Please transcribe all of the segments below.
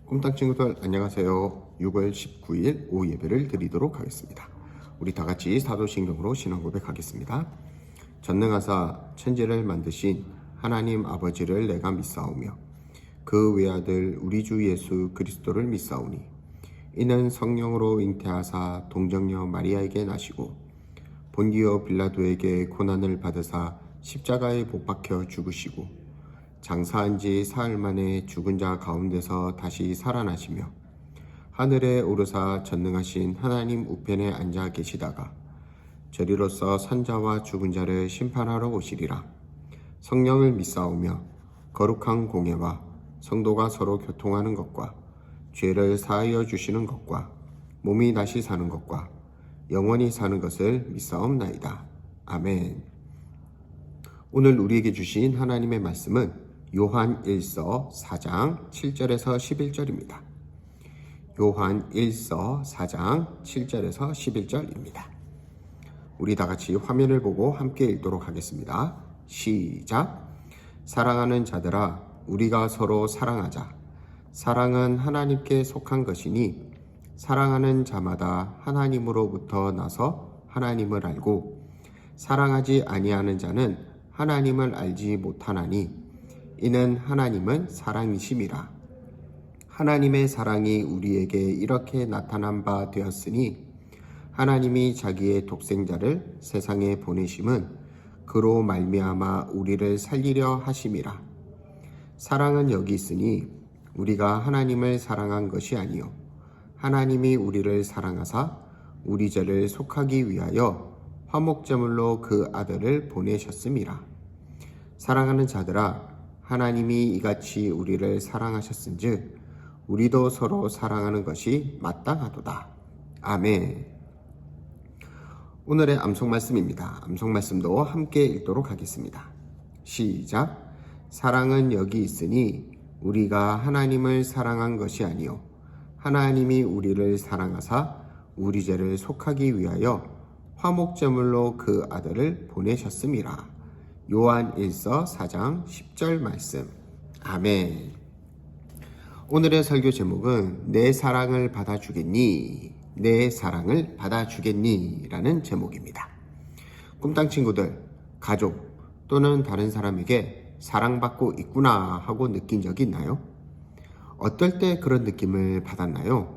꿈땅 친구들 안녕하세요. 6월 19일 오후 예배를 드리도록 하겠습니다. 우리 다 같이 사도신경으로 신앙 고백하겠습니다. 전능하사 천지를 만드신 하나님 아버지를 내가 믿사오며 그 외아들 우리 주 예수 그리스도를 믿사오니 이는 성령으로 잉태하사 동정녀 마리아에게 나시고 본디오 빌라도에게 고난을 받으사 십자가에 못 박혀 죽으시고 장사한 지 사흘 만에 죽은 자 가운데서 다시 살아나시며 하늘에 오르사 전능하신 하나님 우편에 앉아 계시다가 저리로서 산자와 죽은 자를 심판하러 오시리라. 성령을 믿사오며 거룩한 공예와 성도가 서로 교통하는 것과 죄를 사하여 주시는 것과 몸이 다시 사는 것과 영원히 사는 것을 믿사옵나이다. 아멘. 오늘 우리에게 주신 하나님의 말씀은 요한 1서 4장 7절에서 11절입니다. 요한 1서 4장 7절에서 11절입니다. 우리 다 같이 화면을 보고 함께 읽도록 하겠습니다. 시작. 사랑하는 자들아, 우리가 서로 사랑하자. 사랑은 하나님께 속한 것이니 사랑하는 자마다 하나님으로부터 나서 하나님을 알고 사랑하지 아니하는 자는 하나님을 알지 못하나니 이는 하나님은 사랑이심이라. 하나님의 사랑이 우리에게 이렇게 나타난 바 되었으니 하나님이 자기의 독생자를 세상에 보내심은 그로 말미암아 우리를 살리려 하심이라. 사랑은 여기 있으니 우리가 하나님을 사랑한 것이 아니요 하나님이 우리를 사랑하사 우리 죄를 속하기 위하여 화목제물로 그 아들을 보내셨음이라. 사랑하는 자들아, 하나님이 이같이 우리를 사랑하셨은즉 우리도 서로 사랑하는 것이 마땅하도다. 아멘. 오늘의 암송 말씀입니다. 암송 말씀도 함께 읽도록 하겠습니다. 시작. 사랑은 여기 있으니 우리가 하나님을 사랑한 것이 아니요 하나님이 우리를 사랑하사 우리 죄를 속하기 위하여 화목제물로 그 아들을 보내셨음이라. 요한 1서 4장 10절 말씀. 아멘. 오늘의 설교 제목은 내 사랑을 받아주겠니? 내 사랑을 받아주겠니? 라는 제목입니다. 꿈땅 친구들, 가족 또는 다른 사람에게 사랑받고 있구나 하고 느낀 적이 있나요? 어떨 때 그런 느낌을 받았나요?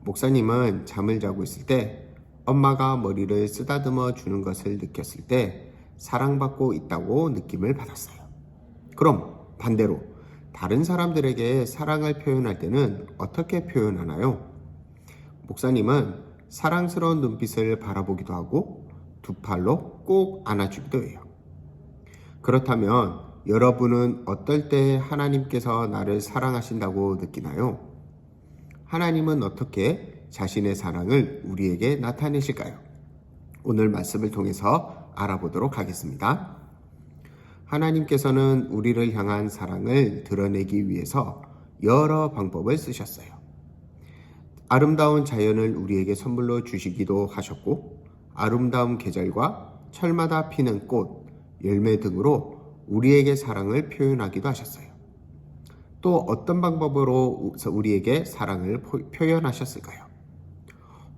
목사님은 잠을 자고 있을 때 엄마가 머리를 쓰다듬어 주는 것을 느꼈을 때 사랑받고 있다고 느낌을 받았어요. 그럼 반대로 다른 사람들에게 사랑을 표현할 때는 어떻게 표현하나요? 목사님은 사랑스러운 눈빛을 바라보기도 하고 두 팔로 꼭 안아주기도 해요. 그렇다면 여러분은 어떨 때 하나님께서 나를 사랑하신다고 느끼나요? 하나님은 어떻게 자신의 사랑을 우리에게 나타내실까요? 오늘 말씀을 통해서 알아보도록 하겠습니다. 하나님께서는 우리를 향한 사랑을 드러내기 위해서 여러 방법을 쓰셨어요. 아름다운 자연을 우리에게 선물로 주시기도 하셨고 아름다운 계절과 철마다 피는 꽃, 열매 등으로 우리에게 사랑을 표현하기도 하셨어요. 또 어떤 방법으로 우리에게 사랑을 표현하셨을까요?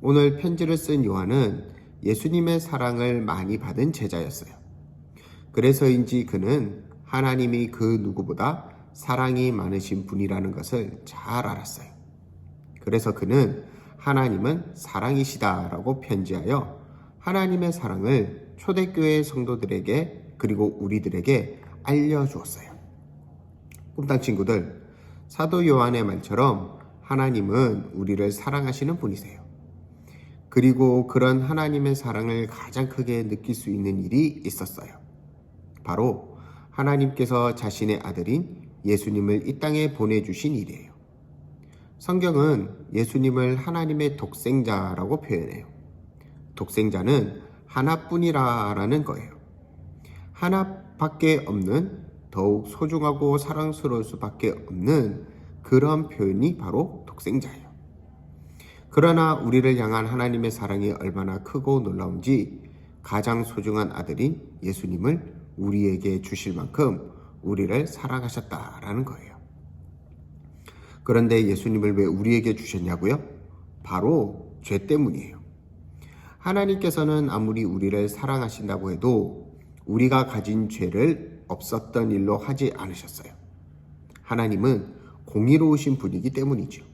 오늘 편지를 쓴 요한은 예수님의 사랑을 많이 받은 제자였어요. 그래서인지 그는 하나님이 그 누구보다 사랑이 많으신 분이라는 것을 잘 알았어요. 그래서 그는 하나님은 사랑이시다라고 편지하여 하나님의 사랑을 초대교회 성도들에게 그리고 우리들에게 알려주었어요. 꿈땅 친구들, 사도 요한의 말처럼 하나님은 우리를 사랑하시는 분이세요. 그리고 그런 하나님의 사랑을 가장 크게 느낄 수 있는 일이 있었어요. 바로 하나님께서 자신의 아들인 예수님을 이 땅에 보내주신 일이에요. 성경은 예수님을 하나님의 독생자라고 표현해요. 독생자는 하나뿐이라는 거예요. 하나밖에 없는, 더욱 소중하고 사랑스러울 수밖에 없는 그런 표현이 바로 독생자예요. 그러나 우리를 향한 하나님의 사랑이 얼마나 크고 놀라운지 가장 소중한 아들인 예수님을 우리에게 주실 만큼 우리를 사랑하셨다라는 거예요. 그런데 예수님을 왜 우리에게 주셨냐고요? 바로 죄 때문이에요. 하나님께서는 아무리 우리를 사랑하신다고 해도 우리가 가진 죄를 없었던 일로 하지 않으셨어요. 하나님은 공의로우신 분이기 때문이죠.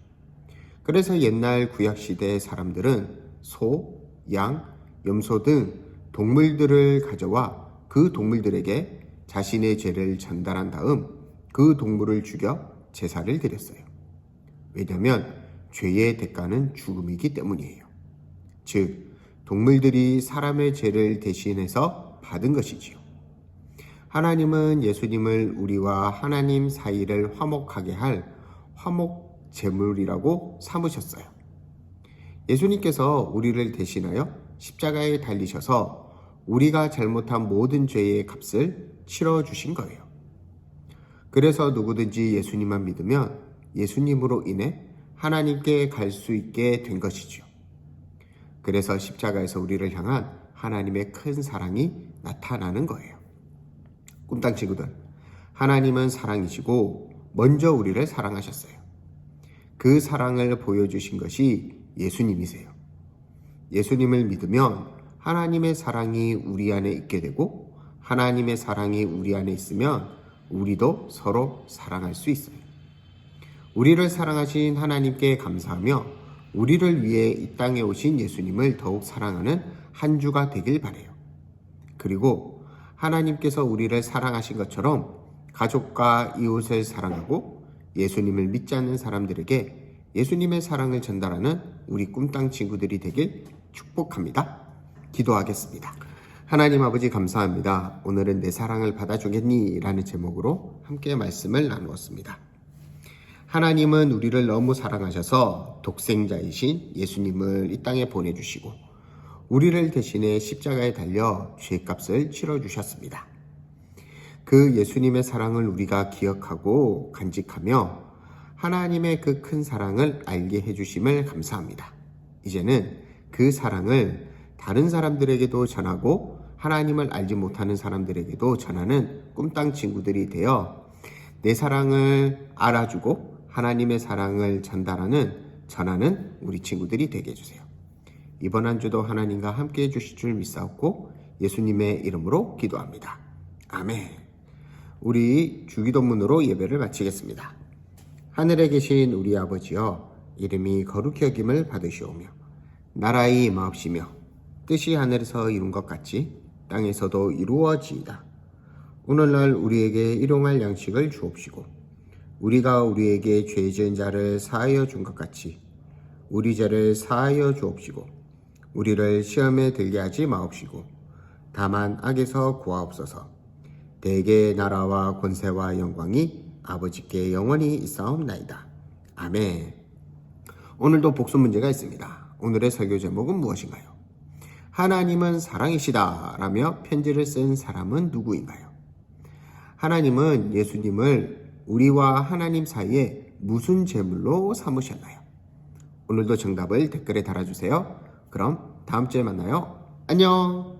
그래서 옛날 구약시대의 사람들은 소, 양, 염소 등 동물들을 가져와 그 동물들에게 자신의 죄를 전달한 다음 그 동물을 죽여 제사를 드렸어요. 왜냐하면 죄의 대가는 죽음이기 때문이에요. 즉, 동물들이 사람의 죄를 대신해서 받은 것이지요. 하나님은 예수님을 우리와 하나님 사이를 화목하게 할 화목 제물이라고 삼으셨어요. 예수님께서 우리를 대신하여 십자가에 달리셔서 우리가 잘못한 모든 죄의 값을 치러주신 거예요. 그래서 누구든지 예수님만 믿으면 예수님으로 인해 하나님께 갈 수 있게 된 것이지요. 그래서 십자가에서 우리를 향한 하나님의 큰 사랑이 나타나는 거예요. 꿈땅 친구들, 하나님은 사랑이시고 먼저 우리를 사랑하셨어요. 그 사랑을 보여주신 것이 예수님이세요. 예수님을 믿으면 하나님의 사랑이 우리 안에 있게 되고 하나님의 사랑이 우리 안에 있으면 우리도 서로 사랑할 수 있어요. 우리를 사랑하신 하나님께 감사하며 우리를 위해 이 땅에 오신 예수님을 더욱 사랑하는 한 주가 되길 바라요. 그리고 하나님께서 우리를 사랑하신 것처럼 가족과 이웃을 사랑하고 예수님을 믿지 않는 사람들에게 예수님의 사랑을 전달하는 우리 꿈땅 친구들이 되길 축복합니다. 기도하겠습니다. 하나님 아버지 감사합니다. 오늘은 내 사랑을 받아주겠니? 라는 제목으로 함께 말씀을 나누었습니다. 하나님은 우리를 너무 사랑하셔서 독생자이신 예수님을 이 땅에 보내주시고 우리를 대신해 십자가에 달려 죄값을 치러주셨습니다. 그 예수님의 사랑을 우리가 기억하고 간직하며 하나님의 그 큰 사랑을 알게 해주심을 감사합니다. 이제는 그 사랑을 다른 사람들에게도 전하고 하나님을 알지 못하는 사람들에게도 전하는 꿈땅 친구들이 되어 내 사랑을 알아주고 하나님의 사랑을 전하는 우리 친구들이 되게 해주세요. 이번 한 주도 하나님과 함께 해주실 줄 믿사옵고 예수님의 이름으로 기도합니다. 아멘. 우리 주기도문으로 예배를 마치겠습니다. 하늘에 계신 우리 아버지여, 이름이 거룩히 여김을 받으시오며 나라의 임하옵시며 뜻이 하늘에서 이룬 것 같이 땅에서도 이루어지이다. 오늘날 우리에게 일용할 양식을 주옵시고 우리가 우리에게 죄 지은 자를 사하여 준 것 같이 우리 죄를 사하여 주옵시고 우리를 시험에 들게 하지 마옵시고 다만 악에서 구하옵소서. 대개의 나라와 권세와 영광이 아버지께 영원히 있사옵나이다. 아멘. 오늘도 복습 문제가 있습니다. 오늘의 설교 제목은 무엇인가요? 하나님은 사랑이시다 라며 편지를 쓴 사람은 누구인가요? 하나님은 예수님을 우리와 하나님 사이에 무슨 제물로 삼으셨나요? 오늘도 정답을 댓글에 달아주세요. 그럼 다음 주에 만나요. 안녕.